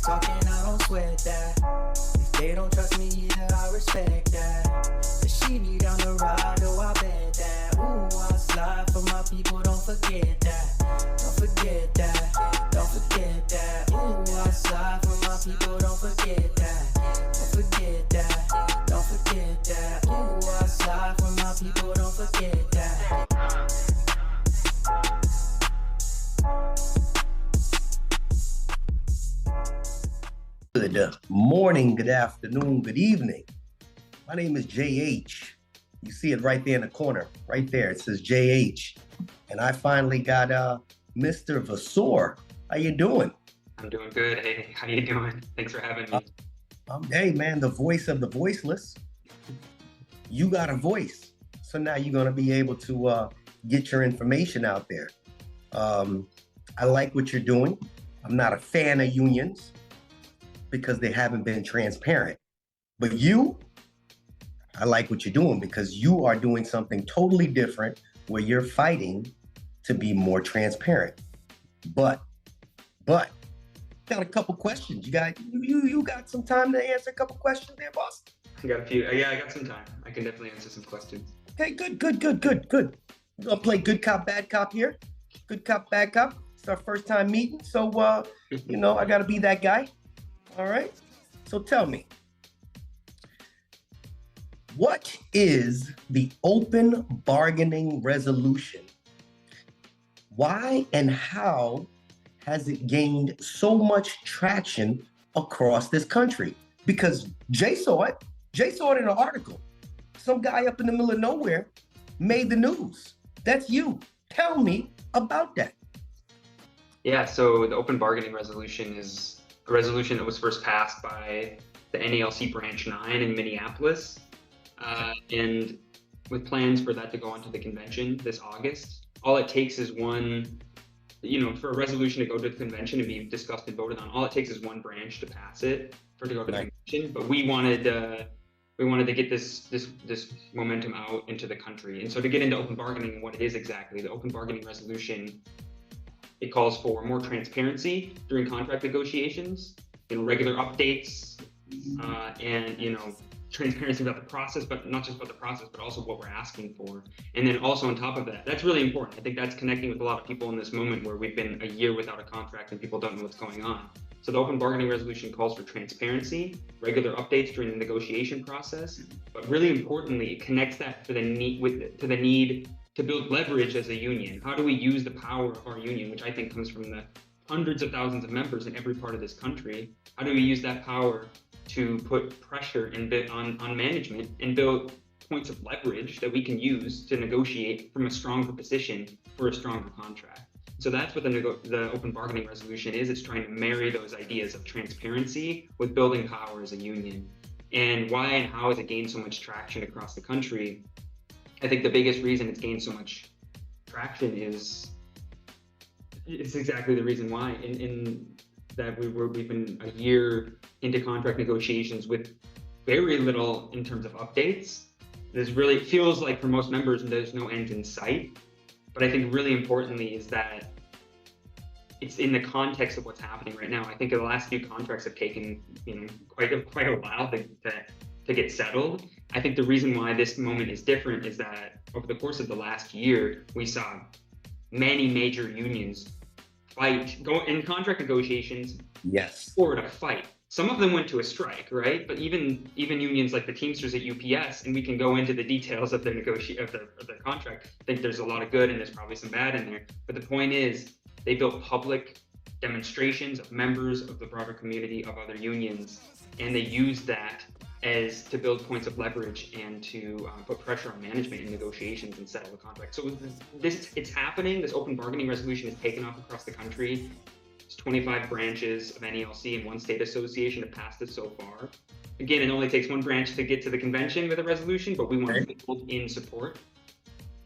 talking, I don't sweat that. If they don't trust me either, I respect that. But she need down the ride, oh, I bet that. Ooh, I slide for my people, don't forget that. Don't forget that, don't forget that. Ooh, I slide for my people, don't forget that. Don't forget that, don't forget that. Ooh, I slide for my people, don't forget that. Good morning, good afternoon, good evening. My name is JH. You see it right there in the corner, right there. It says JH. And I finally got Mr. Vasseur. How you doing? I'm doing good. Hey, how you doing? Thanks for having me. Hey, man, the voice of the voiceless. You got a voice. So now you're going to be able to get your information out there. I like what you're doing. I'm not a fan of unions because they haven't been transparent. But I like what you're doing because you are doing something totally different where you're fighting to be more transparent. But got a couple questions. You got some time to answer a couple questions there, boss? I got a few. Yeah, I got some time. I can definitely answer some questions. Okay, good. We're gonna play good cop, bad cop here. Good cop, bad cop. It's our first time meeting, so I gotta be that guy. All right. So tell me, what is the open bargaining resolution? Why and how has it gained so much traction across this country? Because Jay saw it in an article. Some guy up in the middle of nowhere made the news. That's you. Tell me about that. Yeah, so the open bargaining resolution is a resolution that was first passed by the NALC Branch 9 in Minneapolis, and with plans for that to go onto the convention this August. All it takes is one, for a resolution to go to the convention and be discussed and voted on, all it takes is one branch to pass it for it to go to the convention. But we wanted to get this momentum out into the country. And so to get into open bargaining and what it is exactly, the open bargaining resolution, it calls for more transparency during contract negotiations, regular updates, and transparency about the process, but not just about the process, but also what we're asking for. And then also on top of that, that's really important. I think that's connecting with a lot of people in this moment where we've been a year without a contract and people don't know what's going on. So the open bargaining resolution calls for transparency, regular updates during the negotiation process, but really importantly, it connects that to the need to build leverage as a union. How do we use the power of our union, which I think comes from the hundreds of thousands of members in every part of this country? How do we use that power to put pressure on management and build points of leverage that we can use to negotiate from a stronger position for a stronger contract? So that's what the open bargaining resolution is. It's trying to marry those ideas of transparency with building power as a union. And why and how has it gained so much traction across the country? I think the biggest reason it's gained so much traction is it's exactly the reason why. In that we've been a year into contract negotiations with very little in terms of updates. This really feels like for most members there's no end in sight. But I think really importantly is that it's in the context of what's happening right now. I think the last few contracts have taken quite a while to get settled. I think the reason why this moment is different is that over the course of the last year, we saw many major unions go in contract negotiations. Yes. Forward a fight. Some of them went to a strike, right? But even unions like the Teamsters at UPS, and we can go into the details of their contract. I think there's a lot of good and there's probably some bad in there. But the point is, they built public demonstrations of members of the broader community of other unions, and they used that to build points of leverage and to put pressure on management in negotiations and settle the contract. So it's happening. This open bargaining resolution is taken off across the country. There's 25 branches of NALC and one state association have passed it so far. Again, it only takes one branch to get to the convention with a resolution, but we want to build in support.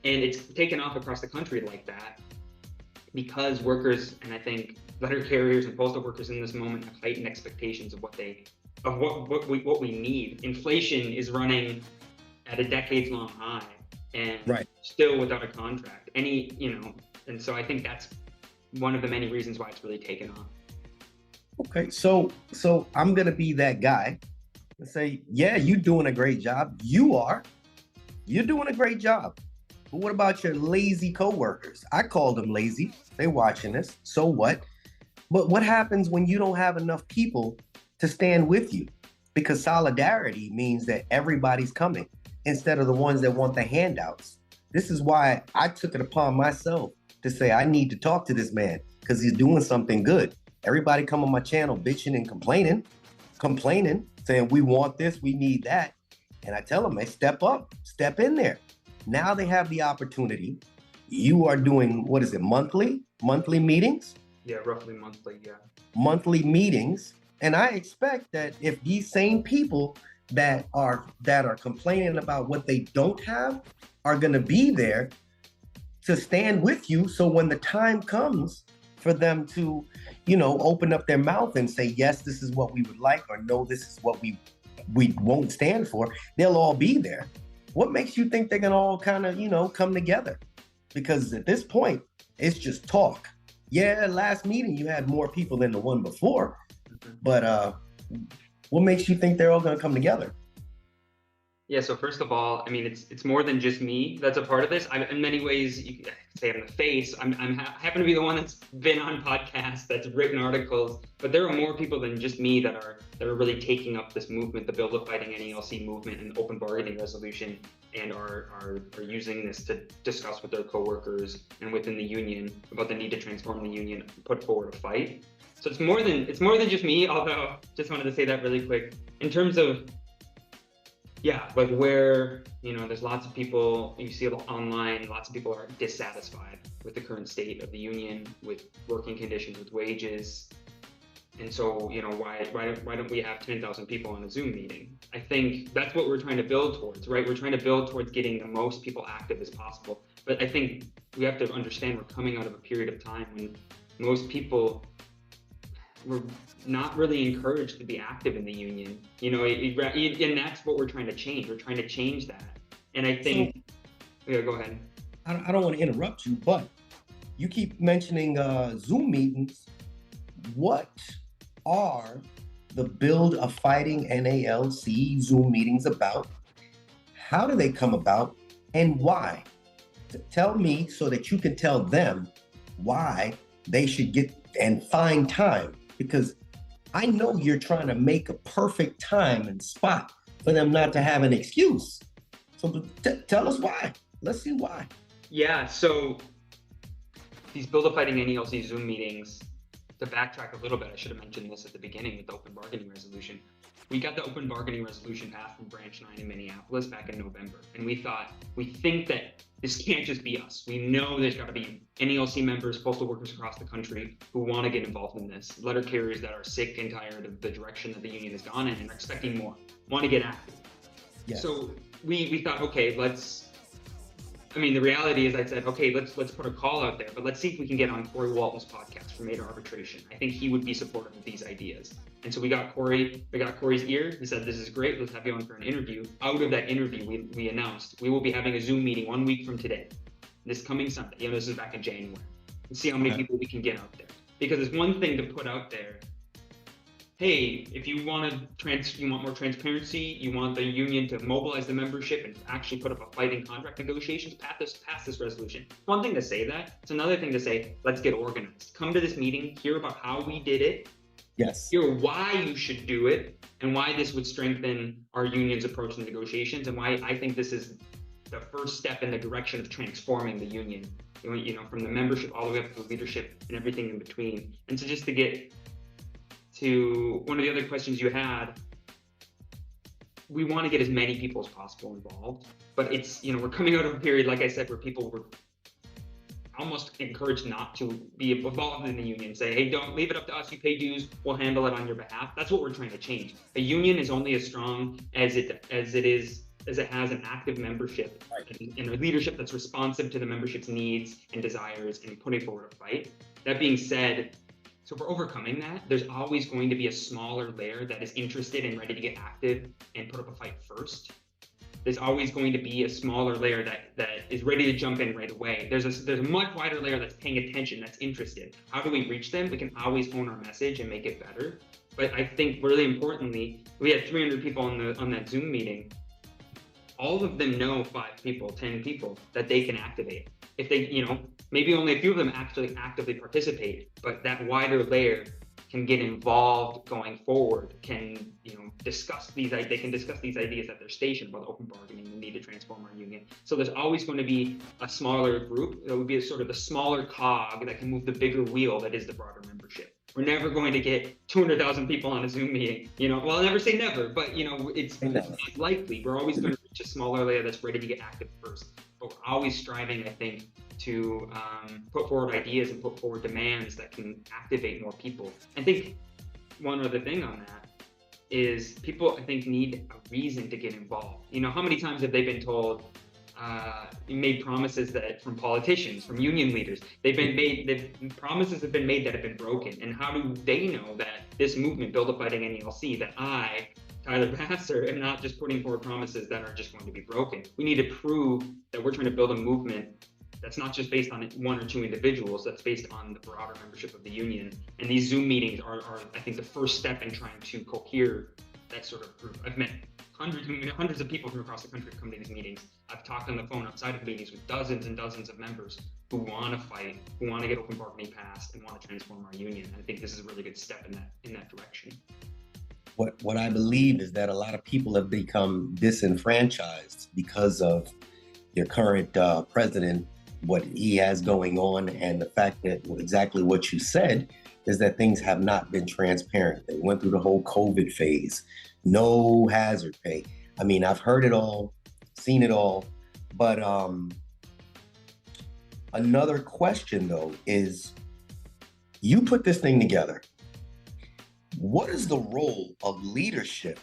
And it's taken off across the country like that because workers, and I think letter carriers and postal workers in this moment, have heightened expectations of what we need. Inflation is running at a decades-long high, and still without a contract. And so I think that's one of the many reasons why it's really taken off. Okay, so I'm gonna be that guy and say, yeah, you're doing a great job. You're doing a great job. But what about your lazy coworkers? I call them lazy. They're watching this. So what? But what happens when you don't have enough people to stand with you? Because solidarity means that everybody's coming instead of the ones that want the handouts. This is why I took it upon myself to say I need to talk to this man because he's doing something good. Everybody come on my channel bitching and complaining, saying we want this, we need that. And I tell them, hey, step up, step in there. Now they have the opportunity. You are doing, what is it, monthly meetings? Yeah, roughly monthly, yeah. Monthly meetings. And I expect that if these same people that are complaining about what they don't have are gonna be there to stand with you. So when the time comes for them to, open up their mouth and say, yes, this is what we would like, or no, this is what we won't stand for, they'll all be there. What makes you think they're gonna all kind of, come together? Because at this point, it's just talk. Yeah, last meeting you had more people than the one before, but what makes you think they're all gonna come together? Yeah, so first of all, I mean, it's more than just me that's a part of this. In many ways, you could say I'm the face. I happen to be the one that's been on podcasts, that's written articles, but there are more people than just me that are really taking up this movement, the Bill of Fighting NALC movement and open bargaining resolution, and are using this to discuss with their coworkers and within the union about the need to transform the union, put forward a fight. So it's more than just me. Although, just wanted to say that really quick in terms of. Yeah, like where, there's lots of people, you see online, lots of people are dissatisfied with the current state of the union, with working conditions, with wages. And so, why don't we have 10,000 people on a Zoom meeting? I think that's what we're trying to build towards, right? We're trying to build towards getting the most people active as possible. But I think we have to understand we're coming out of a period of time when most people were not really encouraged to be active in the union, and that's what we're trying to change. We're trying to change that. And I think, yeah, go ahead. I don't want to interrupt you, but you keep mentioning Zoom meetings. What are the Build a Fighting NALC Zoom meetings about? How do they come about and why? Tell me so that you can tell them why they should get and find time. Because I know you're trying to make a perfect time and spot for them not to have an excuse. So tell us why. Let's see why. Yeah, so these Build a Fighting NALC Zoom meetings, to backtrack a little bit, I should have mentioned this at the beginning with the open bargaining resolution. We got the open bargaining resolution passed from Branch 9 in Minneapolis back in November. And we think that this can't just be us. We know there's got to be NALC members, postal workers across the country who want to get involved in this. Letter carriers that are sick and tired of the direction that the union has gone in and are expecting more, want to get active. Yes. So we thought, okay, the reality is I said, okay, let's put a call out there, but let's see if we can get on Corey Walton's podcast for Made Arbitration. I think he would be supportive of these ideas. And so we got Corey's ear. He said, this is great. Let's have you on for an interview. Out of that interview, we announced we will be having a Zoom meeting 1 week from today, this coming Sunday. This is back in January. And see how many people we can get out there. Because it's one thing to put out there, hey, if you want more transparency, you want the union to mobilize the membership and actually put up a fight in contract negotiations, pass this resolution. One thing to say that. It's another thing to say, let's get organized. Come to this meeting, hear about how we did it. Yes. Hear why you should do it and why this would strengthen our union's approach to negotiations and why I think this is the first step in the direction of transforming the union, from the membership all the way up to the leadership and everything in between. And so just to get to one of the other questions you had, we want to get as many people as possible involved, but it's, we're coming out of a period, like I said, where people were almost encouraged not to be involved in the union, say, hey, don't leave it up to us, you pay dues, we'll handle it on your behalf. That's what we're trying to change. A union is only as strong as it has an active membership and a leadership that's responsive to the membership's needs and desires and putting forward a fight. That being said, so we're overcoming that. There's always going to be a smaller layer that is interested and ready to get active and put up a fight first. there's always going to be a smaller layer that is ready to jump in right away. There's a much wider layer that's paying attention, that's interested. How do we reach them? We can always hone our message and make it better. But I think really importantly, we had 300 people on that Zoom meeting. All of them know 5 people, 10 people that they can activate. If they, maybe only a few of them actually actively participate, but that wider layer can get involved going forward, can discuss these ideas at their station about open bargaining, the need to transform our union. So there's always going to be a smaller group that would be sort of the smaller cog that can move the bigger wheel that is the broader membership. We're never going to get 200,000 people on a Zoom meeting. Well, I'll never say never, but it's likely. We're always going to reach a smaller layer that's ready to get active first. But we're always striving, I think, to put forward ideas and put forward demands that can activate more people. I think one other thing on that is people, I think, need a reason to get involved. How many times have they been told, made promises that from politicians, from union leaders, promises have been made that have been broken. And how do they know that this movement, Build a Fighting NALC, that I, Tyler Vasseur, am not just putting forward promises that are just going to be broken? We need to prove that we're trying to build a movement that's not just based on 1 or 2 individuals, that's based on the broader membership of the union. And these Zoom meetings are I think, the first step in trying to cohere that sort of group. I've met hundreds of people from across the country who come to these meetings. I've talked on the phone outside of meetings with dozens and dozens of members who want to fight, who want to get open bargaining passed, and want to transform our union. And I think this is a really good step in that direction. What I believe is that a lot of people have become disenfranchised because of your current president, what he has going on, and the fact that exactly what you said is that things have not been transparent. They went through the whole COVID phase, no hazard pay. I mean, I've heard it all, seen it all, but another question though is, you put this thing together. What is the role of leadership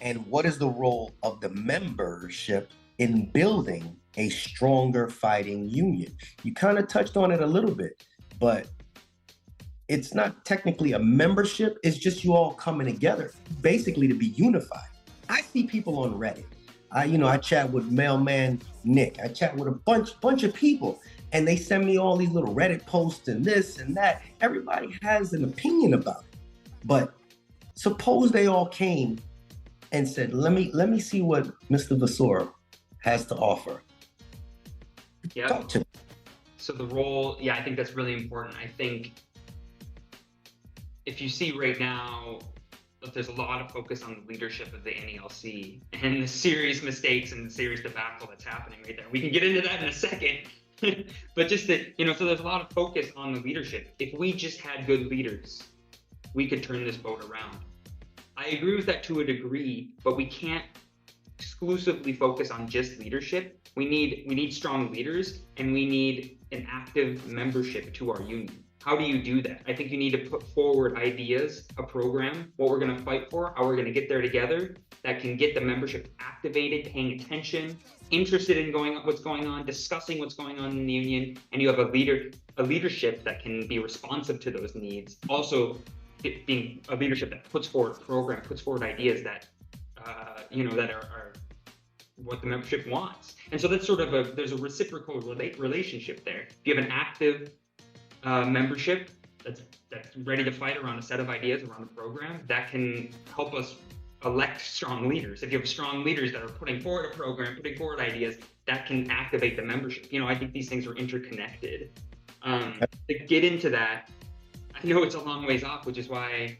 and what is the role of the membership in building a stronger fighting union? You kind of touched on it a little bit, but it's not technically a membership. It's just you all coming together, basically to be unified. I see people on Reddit. I chat with Mailman Nick. I chat with a bunch of people, and they send me all these little Reddit posts and this and that. Everybody has an opinion about it, but suppose they all came and said, "Let me see what Mr. Vasseur has to offer." Yeah. Talk to me. So the role, I think that's really important. I think if you see right now, there's a lot of focus on the leadership of the NALC and the serious mistakes and the serious debacle that's happening right there. We can get into that in a second, but just that, so there's a lot of focus on the leadership. If we just had good leaders, we could turn this boat around. I agree with that to a degree, but we can't exclusively focus on just leadership. We need strong leaders, and we need an active membership to our union. How do you do that? I think you need to put forward ideas, a program, what we're going to fight for, how we're going to get there together, that can get the membership activated, paying attention, interested in what's going on, discussing what's going on in the union, and you have a leadership that can be responsive to those needs. Also, being a leadership that puts forward a program, puts forward ideas that that are what the membership wants. And so that's sort of there's a reciprocal relationship there. If you have an active membership that's ready to fight around a set of ideas around a program, that can help us elect strong leaders. If you have strong leaders that are putting forward a program, putting forward ideas, that can activate the membership. I think these things are interconnected. To get into that, I know it's a long ways off, which is why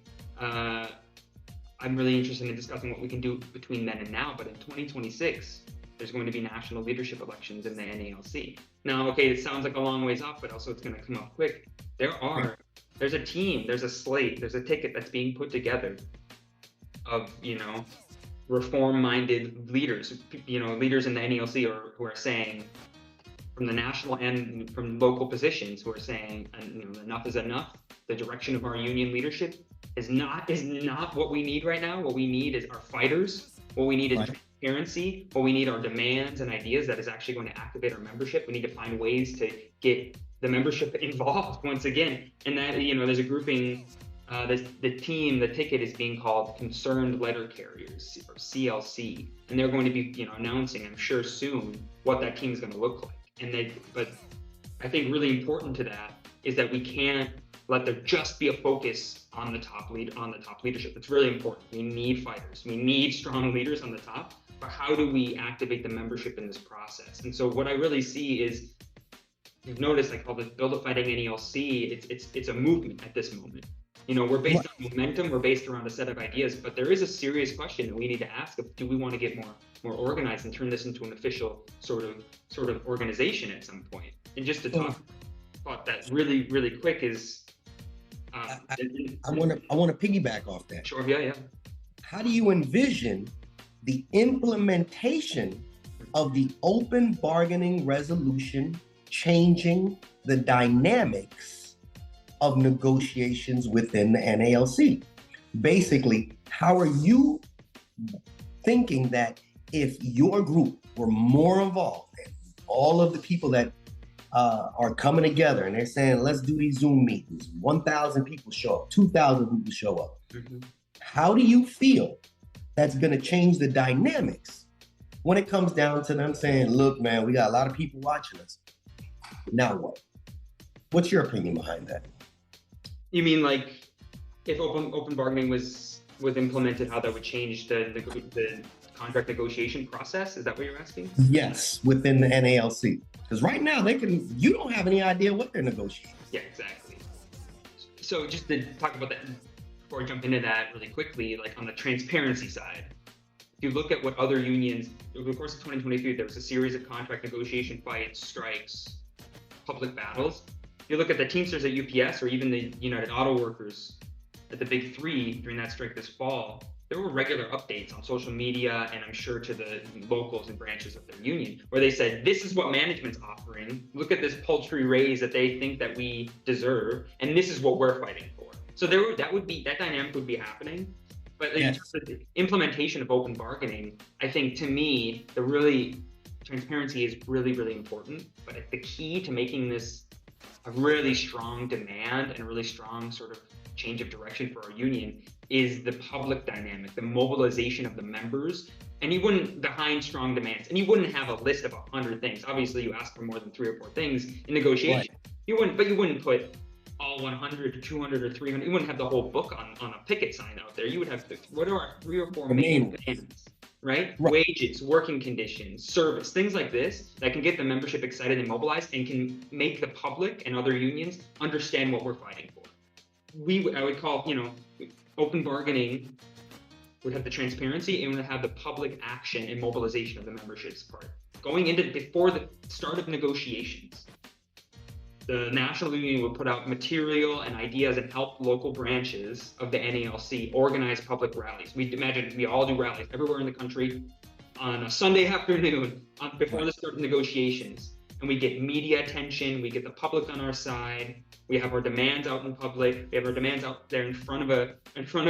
I'm really interested in discussing what we can do between then and now. But in 2026, there's going to be national leadership elections in the NALC. Now, okay, it sounds like a long ways off, but also it's going to come up quick. There's a team, there's a slate, there's a ticket that's being put together of, reform-minded leaders, leaders in the NALC who are saying, from the national and from local positions, who are saying, enough is enough. The direction of our union leadership is not what we need right now. What we need is our fighters. What we need is transparency. What we need are demands and ideas that is actually going to activate our membership. We need to find ways to get the membership involved once again. And that, there's a grouping the ticket is being called Concerned Letter Carriers, or CLC, and they're going to be, announcing, I'm sure soon, what that team is going to look like. But I think really important to that is that we can't let there just be a focus on the top leadership. It's really important. We need fighters. We need strong leaders on the top. But how do we activate the membership in this process? And so what I really see is, you've noticed, I call this Build a Fighting NALC. It's a movement at this moment. We're based on momentum. We're based around a set of ideas. But there is a serious question that we need to ask of: do we want to get more organized and turn this into an official sort of organization at some point? And just to talk about that really, really quick is, I want to piggyback off that. Sure. Yeah. How do you envision the implementation of the open bargaining resolution changing the dynamics of negotiations within the NALC? Basically, how are you thinking that if your group were more involved, and all of the people that are coming together and they're saying, let's do these Zoom meetings, 1,000 people show up, 2,000 people show up. Mm-hmm. How do you feel that's going to change the dynamics when it comes down to them saying, look, man, we got a lot of people watching us. Now what? What's your opinion behind that? You mean like if open bargaining was implemented, how that would change the contract negotiation process? Is that what you're asking? Yes, within the NALC. Because right now you don't have any idea what they're negotiating. Yeah, exactly. So just to talk about that, before I jump into that really quickly, like on the transparency side, if you look at what other unions, over the course of 2023, there was a series of contract negotiation fights, strikes, public battles. If you look at the Teamsters at UPS or even the United Auto Workers at the Big Three during that strike this fall, there were regular updates on social media and I'm sure to the locals and branches of their union where they said, this is what management's offering. Look at this paltry raise that they think that we deserve. And this is what we're fighting for. So that dynamic would be happening. But in terms of the implementation of open bargaining, I think to me, transparency is really, really important. But the key to making this a really strong demand and a really strong sort of change of direction for our union is the public dynamic, the mobilization of the members. And you wouldn't, behind strong demands, and you wouldn't have a list of 100 things. Obviously, you ask for more than 3 or 4 things in negotiation. Right. You wouldn't put all 100 or 200 or 300. You wouldn't have the whole book on a picket sign out there. You would have what are our 3 or 4 main demands, right? Wages, working conditions, service, things like this that can get the membership excited and mobilized and can make the public and other unions understand what we're fighting for. I would call, open bargaining would have the transparency and would have the public action and mobilization of the membership's part. Before the start of negotiations, the National Union would put out material and ideas and help local branches of the NALC organize public rallies. We all do rallies everywhere in the country on a Sunday afternoon before the start of negotiations. And we get media attention, we get the public on our side, we have our demands out in public, we have our demands out there in front of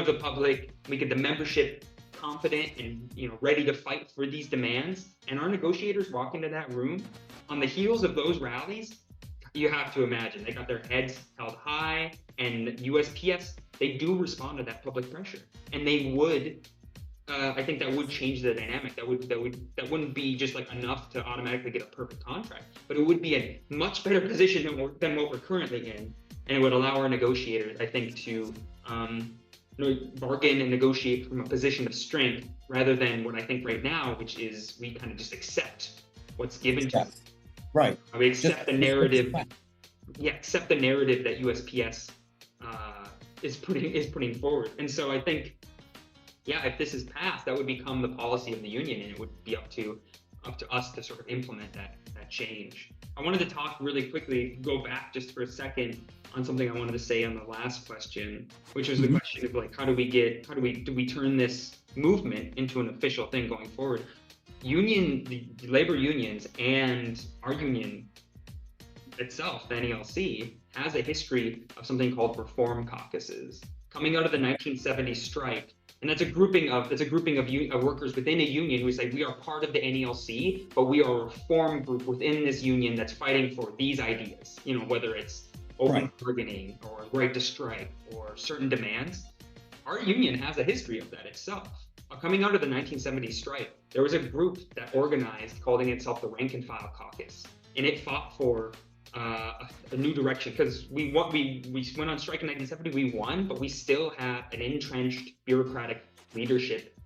the public, we get the membership confident and ready to fight for these demands. And our negotiators walk into that room on the heels of those rallies. You have to imagine they got their heads held high, and USPS, they do respond to that public pressure, and they would. I think that would change the dynamic. That wouldn't be just like enough to automatically get a perfect contract, but it would be a much better position than what we're currently in, and it would allow our negotiators, I think, to bargain and negotiate from a position of strength rather than what I think right now, which is we kind of just accept what's given to us. Right. We accept the narrative. Yeah, accept the narrative that USPS is putting forward. And so I think, if this is passed, that would become the policy of the union, and it would be up to us to sort of implement that change. I wanted to talk really quickly, go back just for a second on something I wanted to say on the last question, which was the question of like, do we turn this movement into an official thing going forward? The labor unions and our union itself, the NALC, has a history of something called reform caucuses. Coming out of the 1970 strike, and that's a grouping of workers within a union who say we are part of the NALC, but we are a reform group within this union that's fighting for these ideas. Whether it's open bargaining or right to strike or certain demands, our union has a history of that itself. Coming out of the 1970s strike, there was a group that organized, calling itself the Rank and File Caucus, and it fought for a new direction, because we went on strike in 1970, we won, but we still had an entrenched bureaucratic leadership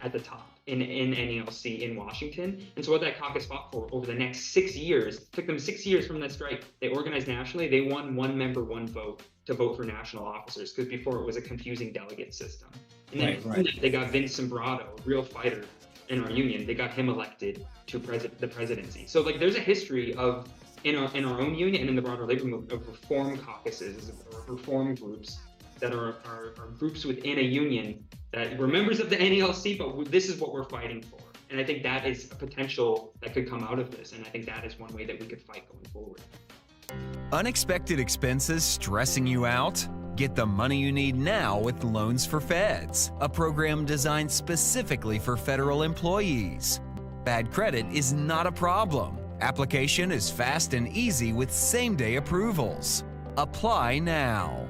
at the top in NALC in Washington. And so what that caucus fought for over the next 6 years, it took them 6 years from that strike. They organized nationally. They won one member, one vote to vote for national officers, because before it was a confusing delegate system. And then they got Vince Sombrado, a real fighter in our union. They got him elected to the presidency. So like there's a history of in our own union and in the broader labor movement of reform caucuses or reform groups that are groups within a union that were members of the NALC, but this is what we're fighting for. And I think that is a potential that could come out of this. And I think that is one way that we could fight going forward. Unexpected expenses stressing you out? Get the money you need now with Loans for Feds, a program designed specifically for federal employees. Bad credit is not a problem. Application is fast and easy with same-day approvals. Apply now.